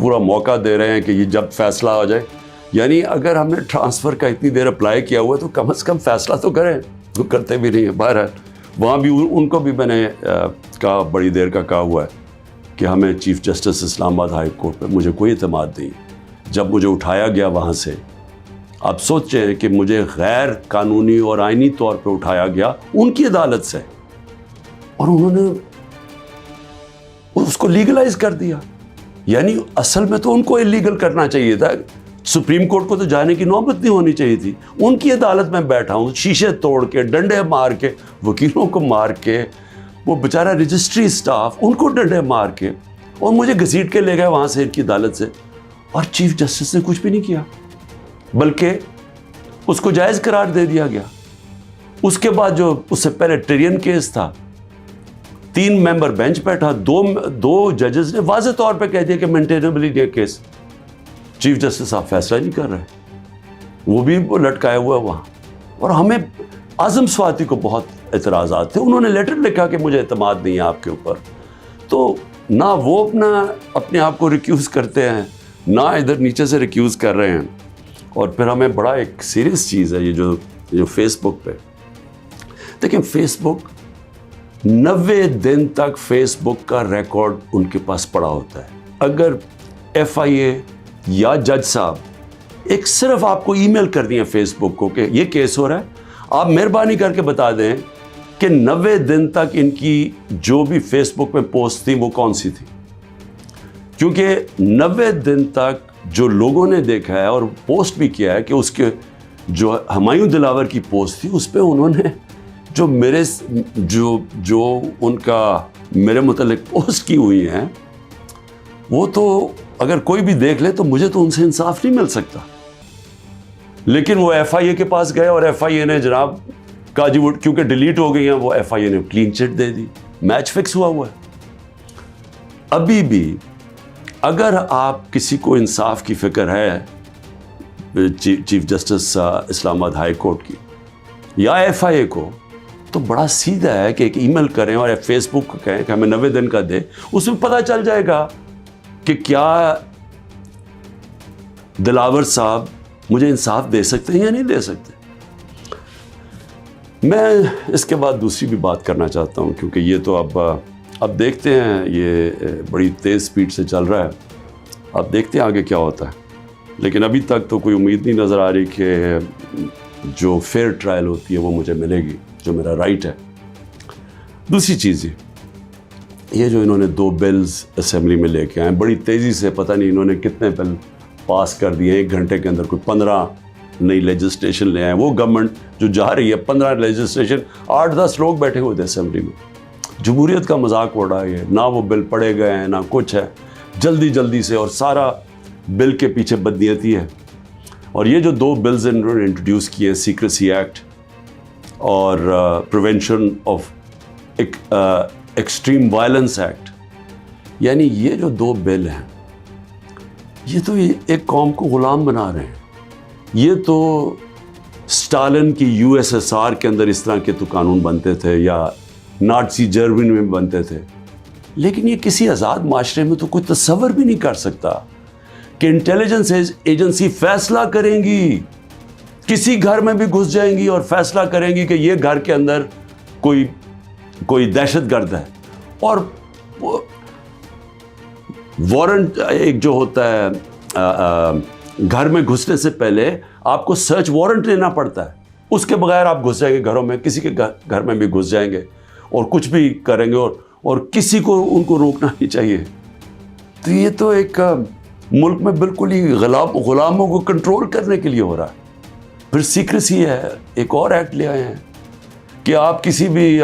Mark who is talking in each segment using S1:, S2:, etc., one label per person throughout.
S1: پورا موقع دے رہے ہیں کہ یہ جب فیصلہ ہو جائے. یعنی اگر ہم نے ٹرانسفر کا اتنی دیر اپلائی کیا ہوا ہے تو کم از کم فیصلہ تو کریں. وہ کرتے بھی نہیں ہیں. بہرحال وہاں بھی ان کو بھی میں نے کہا, بڑی دیر کا کہا ہوا ہے کہ ہمیں چیف جسٹس اسلام آباد ہائی کورٹ پہ مجھے کوئی اعتماد نہیں. جب مجھے اٹھایا گیا وہاں سے, آپ سوچیں کہ مجھے غیر قانونی اور آئینی طور پہ اٹھایا گیا ان کی عدالت سے, اور انہوں نے اس کو لیگلائز کر دیا. یعنی اصل میں تو ان کو اللیگل کرنا چاہیے تھا. سپریم کورٹ کو تو جانے کی نوبت نہیں ہونی چاہیے تھی. ان کی عدالت میں بیٹھا ہوں, شیشے توڑ کے, ڈنڈے مار کے, وکیلوں کو مار کے, وہ بیچارہ رجسٹری اسٹاف ان کو ڈنڈے مار کے, اور مجھے گھسیٹ کے لے گئے وہاں سے ان کی عدالت سے. اور چیف جسٹس نے کچھ بھی نہیں کیا, بلکہ اس کو جائز قرار دے دیا گیا. اس کے بعد جو اس سے پہلے ٹرین کیس تھا, 3 ممبر بینچ بیٹھا, دو ججز نے واضح طور پہ کہہ دیا کہ مینٹینیبل ہے کیس. چیف جسٹس صاحب فیصلہ نہیں کر رہے, وہ بھی لٹکائے ہوا ہے وہاں. اور ہمیں اعظم سواتی کو بہت اعتراضات تھے. انہوں نے لیٹر لکھا کہ مجھے اعتماد نہیں ہے آپ کے اوپر. تو نہ وہ اپنے آپ کو ریکیوز کرتے ہیں, نہ ادھر نیچے سے ریکیوز کر رہے ہیں. اور پھر ہمیں بڑا ایک سیریس چیز ہے یہ جو فیس بک پہ دیکھیں, فیس بک 90 دن تک فیس بک کا ریکارڈ ان کے پاس پڑا ہوتا ہے. اگر FIA یا جج صاحب ایک صرف آپ کو ای میل کر دیا فیس بک کو کہ یہ کیس ہو رہا ہے, آپ مہربانی کر کے بتا دیں کہ 90 دن تک ان کی جو بھی فیس بک میں پوسٹ تھی وہ کون سی تھی. کیونکہ 90 دن تک جو لوگوں نے دیکھا ہے اور پوسٹ بھی کیا ہے کہ اس کے جو ہمایوں دلاور کی پوسٹ تھی اس پہ انہوں نے جو ان کا میرے متعلق پوسٹ کی ہوئی ہیں, وہ تو اگر کوئی بھی دیکھ لے تو مجھے تو ان سے انصاف نہیں مل سکتا. لیکن وہ FIA کے پاس گئے اور FIA نے جناب کہا جی وہ کیونکہ ڈیلیٹ ہو گئی ہیں, وہ FIA نے کلین چٹ دے دی. میچ فکس ہوا ہے. ابھی بھی اگر آپ کسی کو انصاف کی فکر ہے چیف جسٹس اسلام آباد ہائی کورٹ کی یا FIA کو, تو بڑا سیدھا ہے کہ ایک ای میل کریں اور فیس بک کو کہیں کہ ہمیں 90 دن کا دے. اس میں پتہ چل جائے گا کہ کیا دلاور صاحب مجھے انصاف دے سکتے ہیں یا نہیں دے سکتے. میں اس کے بعد دوسری بھی بات کرنا چاہتا ہوں, کیونکہ یہ تو اب دیکھتے ہیں, یہ بڑی تیز سپیڈ سے چل رہا ہے. اب دیکھتے ہیں آگے کیا ہوتا ہے. لیکن ابھی تک تو کوئی امید نہیں نظر آ رہی کہ جو فیئر ٹرائل ہوتی ہے وہ مجھے ملے گی, جو میرا رائٹ ہے. دوسری چیز یہ جو انہوں نے 2 بلز اسمبلی میں لے کے آئے بڑی تیزی سے, پتہ نہیں انہوں نے کتنے بل پاس کر دیے 1 گھنٹے کے اندر, کوئی 15 نئی لیجسلیشن لے آئے. وہ گورنمنٹ جو جا رہی ہے 15 لیجسلیشن, 8-10 لوگ بیٹھے ہوئے تھے اسمبلی میں. جمہوریت کا مذاق اڑ رہا ہے, نہ وہ بل پڑھے گئے ہیں نہ کچھ ہے, جلدی سے, اور سارا بل کے پیچھے بدنیتی ہے. اور یہ جو 2 بلز انہوں نے انٹروڈیوس کیے ہیں, سیکریسی ایکٹ اور prevention of extreme violence act, یعنی یہ جو 2 بل ہیں یہ تو ایک قوم کو غلام بنا رہے ہیں. یہ تو اسٹالن کی USSR کے اندر اس طرح کے تو قانون بنتے تھے, یا نازی جرمنی میں بنتے تھے. لیکن یہ کسی آزاد معاشرے میں تو کوئی تصور بھی نہیں کر سکتا کہ انٹیلیجنس ایجنسی فیصلہ کریں گی, کسی گھر میں بھی گھس جائیں گی اور فیصلہ کریں گی کہ یہ گھر کے اندر کوئی دہشت گرد ہے. اور وارنٹ ایک جو ہوتا ہے, گھر میں گھسنے سے پہلے آپ کو سرچ وارنٹ لینا پڑتا ہے, اس کے بغیر آپ گھس جائیں گے گھروں میں, کسی کے گھر میں بھی گھس جائیں گے اور کچھ بھی کریں گے, اور کسی کو ان کو روکنا نہیں چاہیے. تو یہ تو ایک ملک میں بالکل ہی غلاموں کو کنٹرول کرنے کے لیے ہو رہا ہے. پھر سیکریسی ہے, ایک اور ایکٹ لے آئے ہیں کہ آپ کسی بھی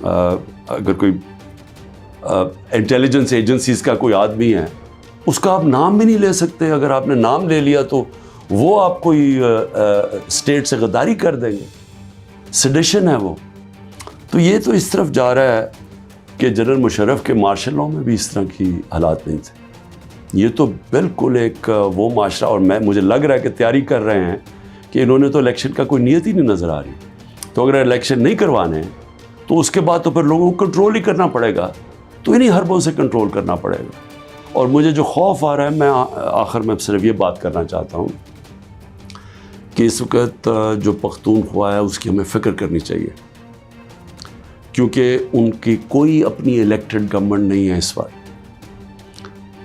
S1: اگر کوئی انٹیلیجنس ایجنسیز کا کوئی آدمی ہے, اس کا آپ نام بھی نہیں لے سکتے. اگر آپ نے نام لے لیا تو وہ آپ کوئی اسٹیٹ سے غداری کر دیں گے, سیڈیشن ہے وہ. تو یہ تو اس طرف جا رہا ہے کہ جنرل مشرف کے مارشل لاء میں بھی اس طرح کی حالات نہیں تھے. یہ تو بالکل ایک وہ معاشرہ, اور مجھے لگ رہا ہے کہ تیاری کر رہے ہیں کہ انہوں نے تو الیکشن کا کوئی نیت ہی نہیں نظر آ رہی. تو اگر الیکشن نہیں کروانے ہیں تو اس کے بعد تو پھر لوگوں کو کنٹرول ہی کرنا پڑے گا, تو انہیں حربوں سے کنٹرول کرنا پڑے گا. اور مجھے جو خوف آ رہا ہے، میں آخر میں صرف یہ بات کرنا چاہتا ہوں کہ اس وقت جو پختونخوا ہے اس کی ہمیں فکر کرنی چاہیے، کیونکہ ان کی کوئی اپنی الیکٹڈ گورنمنٹ نہیں ہے اس وقت.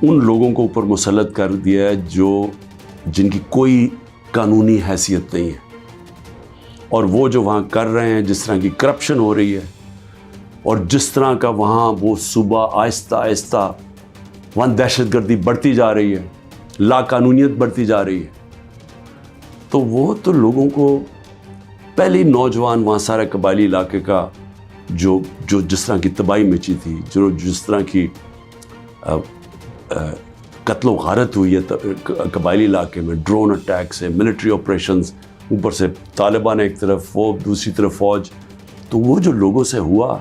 S1: ان لوگوں کو اوپر مسلط کر دیا ہے جن کی کوئی قانونی حیثیت نہیں ہے، اور وہ جو وہاں کر رہے ہیں، جس طرح کی کرپشن ہو رہی ہے اور جس طرح کا وہاں وہ صوبہ آہستہ آہستہ وہاں دہشت گردی بڑھتی جا رہی ہے، لا قانونیت بڑھتی جا رہی ہے، تو وہ تو لوگوں کو پہلے نوجوان وہاں سارے قبائلی علاقے کا جو جس طرح کی تباہی مچی تھی، جس طرح کی قتل و غارت ہوئی ہے قبائلی علاقے میں، ڈرون اٹیک سے، ملٹری آپریشنز، اوپر سے طالبان ایک طرف، وہ دوسری طرف فوج، تو وہ جو لوگوں سے ہوا،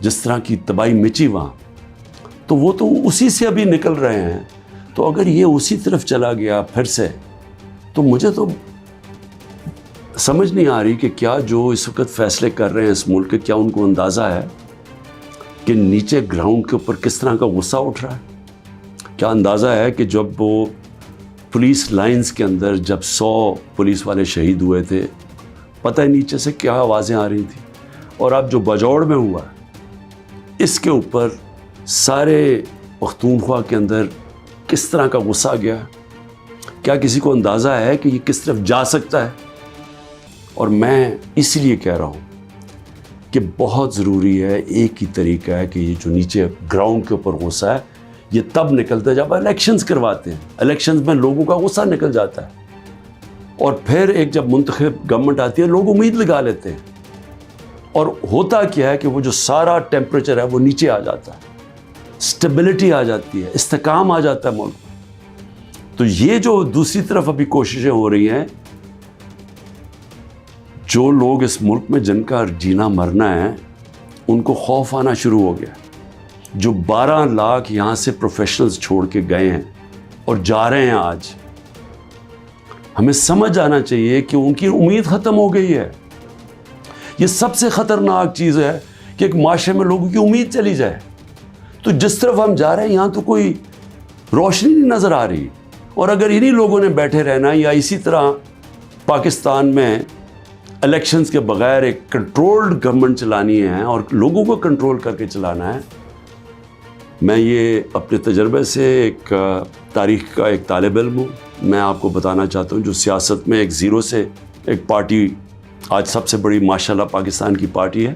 S1: جس طرح کی تباہی مچی وہاں، تو وہ تو اسی سے ابھی نکل رہے ہیں. تو اگر یہ اسی طرف چلا گیا پھر سے، تو مجھے تو سمجھ نہیں آ رہی کہ کیا جو اس وقت فیصلے کر رہے ہیں اس ملک کے، کیا ان کو اندازہ ہے کہ نیچے گراؤنڈ کے اوپر کس طرح کا غصہ اٹھ رہا ہے؟ کیا اندازہ ہے کہ جب وہ پولیس لائنز کے اندر جب 100 پولیس والے شہید ہوئے تھے، پتہ ہے نیچے سے کیا آوازیں آ رہی تھیں؟ اور اب جو بجوڑ میں ہوا ہے، اس کے اوپر سارے پختونخوا کے اندر کس طرح کا غصہ گیا ہے؟ کیا کسی کو اندازہ ہے کہ یہ کس طرف جا سکتا ہے؟ اور میں اس لیے کہہ رہا ہوں کہ بہت ضروری ہے، ایک ہی طریقہ ہے کہ یہ جو نیچے گراؤنڈ کے اوپر غصہ ہے، یہ تب نکلتا ہے جب الیکشنز کرواتے ہیں. الیکشنز میں لوگوں کا غصہ نکل جاتا ہے، اور پھر ایک جب منتخب گورنمنٹ آتی ہے، لوگ امید لگا لیتے ہیں، اور ہوتا کیا ہے کہ وہ جو سارا ٹیمپریچر ہے وہ نیچے آ جاتا ہے، اسٹیبلٹی آ جاتی ہے، استحکام آ جاتا ہے ملک میں. تو یہ جو دوسری طرف ابھی کوششیں ہو رہی ہیں، جو لوگ اس ملک میں جن کا جینا مرنا ہے، ان کو خوف آنا شروع ہو گیا. جو 12 لاکھ یہاں سے پروفیشنلز چھوڑ کے گئے ہیں اور جا رہے ہیں، آج ہمیں سمجھ آنا چاہیے کہ ان کی امید ختم ہو گئی ہے. یہ سب سے خطرناک چیز ہے کہ ایک معاشرے میں لوگوں کی امید چلی جائے. تو جس طرف ہم جا رہے ہیں، یہاں تو کوئی روشنی نہیں نظر آ رہی. اور اگر انہی لوگوں نے بیٹھے رہنا، یا اسی طرح پاکستان میں الیکشنز کے بغیر ایک کنٹرولڈ گورنمنٹ چلانی ہے اور لوگوں کو کنٹرول کر کے چلانا ہے. میں یہ اپنے تجربے سے ایک تاریخ کا ایک طالب علم ہوں. میں آپ کو بتانا چاہتا ہوں، جو سیاست میں ایک زیرو سے ایک پارٹی آج سب سے بڑی ماشاءاللہ پاکستان کی پارٹی ہے،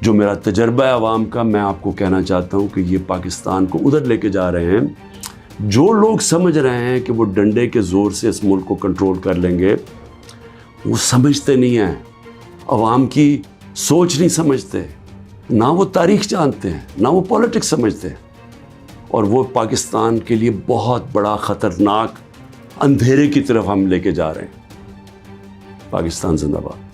S1: جو میرا تجربہ ہے عوام کا، میں آپ کو کہنا چاہتا ہوں کہ یہ پاکستان کو ادھر لے کے جا رہے ہیں. جو لوگ سمجھ رہے ہیں کہ وہ ڈنڈے کے زور سے اس ملک کو کنٹرول کر لیں گے، وہ سمجھتے نہیں ہیں، عوام کی سوچ نہیں سمجھتے، نہ وہ تاریخ جانتے ہیں، نہ وہ پولیٹکس سمجھتے ہیں. اور وہ پاکستان کے لیے بہت بڑا خطرناک اندھیرے کی طرف ہم لے کے جا رہے ہیں. پاکستان زندہ باد.